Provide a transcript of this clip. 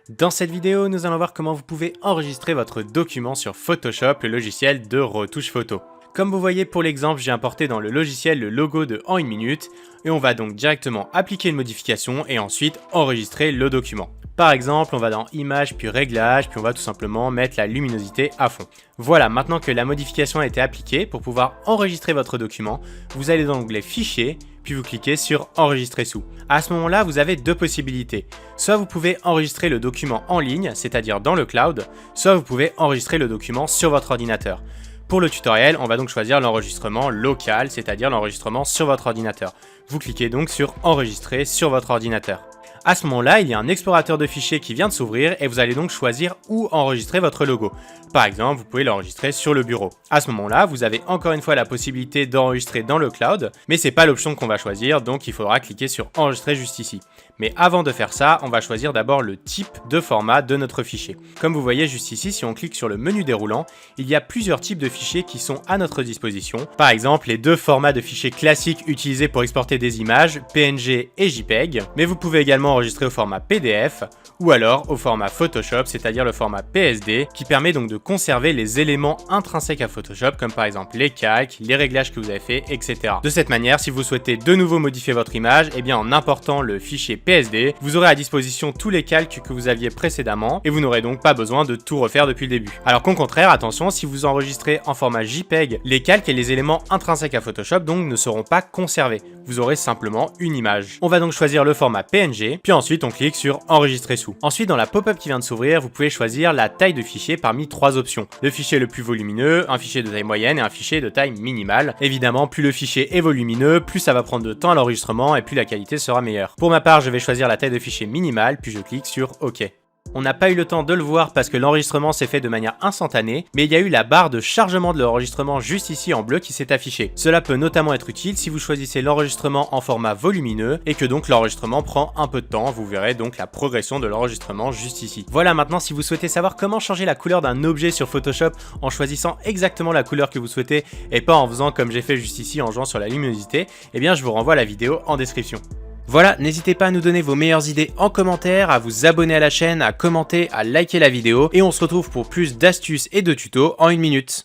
Dans cette vidéo, nous allons voir comment vous pouvez enregistrer votre document sur Photoshop, le logiciel de retouche photo. Comme vous voyez pour l'exemple, j'ai importé dans le logiciel le logo de En une minute et on va donc directement appliquer une modification et ensuite enregistrer le document. Par exemple, on va dans Images puis Réglages, puis on va tout simplement mettre la luminosité à fond. Voilà, maintenant que la modification a été appliquée, pour pouvoir enregistrer votre document, vous allez dans l'onglet Fichier, puis vous cliquez sur Enregistrer sous. À ce moment-là, vous avez deux possibilités. Soit vous pouvez enregistrer le document en ligne, c'est-à-dire dans le cloud, soit vous pouvez enregistrer le document sur votre ordinateur. Pour le tutoriel, on va donc choisir l'enregistrement local, c'est-à-dire l'enregistrement sur votre ordinateur. Vous cliquez donc sur Enregistrer sur votre ordinateur. À ce moment-là, il y a un explorateur de fichiers qui vient de s'ouvrir et vous allez donc choisir où enregistrer votre logo. Par exemple, vous pouvez l'enregistrer sur le bureau. À ce moment-là, vous avez encore une fois la possibilité d'enregistrer dans le cloud, mais c'est pas l'option qu'on va choisir, donc il faudra cliquer sur Enregistrer juste ici. Mais avant de faire ça, on va choisir d'abord le type de format de notre fichier. Comme vous voyez juste ici, si on clique sur le menu déroulant, il y a plusieurs types de fichiers qui sont à notre disposition. Par exemple, les deux formats de fichiers classiques utilisés pour exporter des images, PNG et JPEG, mais vous pouvez également enregistrer au format PDF ou alors au format Photoshop, c'est-à-dire le format PSD, qui permet donc de conserver les éléments intrinsèques à Photoshop, comme par exemple les calques, les réglages que vous avez fait, etc. De cette manière, si vous souhaitez de nouveau modifier votre image, eh bien en important le fichier PSD, vous aurez à disposition tous les calques que vous aviez précédemment et vous n'aurez donc pas besoin de tout refaire depuis le début. Alors qu'au contraire, attention, si vous enregistrez en format JPEG, les calques et les éléments intrinsèques à Photoshop donc ne seront pas conservés. Vous aurez simplement une image. On va donc choisir le format PNG, puis ensuite on clique sur Enregistrer sous. Ensuite, dans la pop-up qui vient de s'ouvrir, vous pouvez choisir la taille de fichier parmi trois options. Le fichier le plus volumineux, un fichier de taille moyenne et un fichier de taille minimale. Évidemment, plus le fichier est volumineux, plus ça va prendre de temps à l'enregistrement et plus la qualité sera meilleure. Pour ma part, je vais choisir la taille de fichier minimale, puis je clique sur OK. On n'a pas eu le temps de le voir parce que l'enregistrement s'est fait de manière instantanée, mais il y a eu la barre de chargement de l'enregistrement juste ici en bleu qui s'est affichée. Cela peut notamment être utile si vous choisissez l'enregistrement en format volumineux et que donc l'enregistrement prend un peu de temps. Vous verrez donc la progression de l'enregistrement juste ici. Voilà, maintenant si vous souhaitez savoir comment changer la couleur d'un objet sur Photoshop en choisissant exactement la couleur que vous souhaitez et pas en faisant comme j'ai fait juste ici en jouant sur la luminosité, eh bien je vous renvoie à la vidéo en description. Voilà, n'hésitez pas à nous donner vos meilleures idées en commentaire, à vous abonner à la chaîne, à commenter, à liker la vidéo et on se retrouve pour plus d'astuces et de tutos en une minute.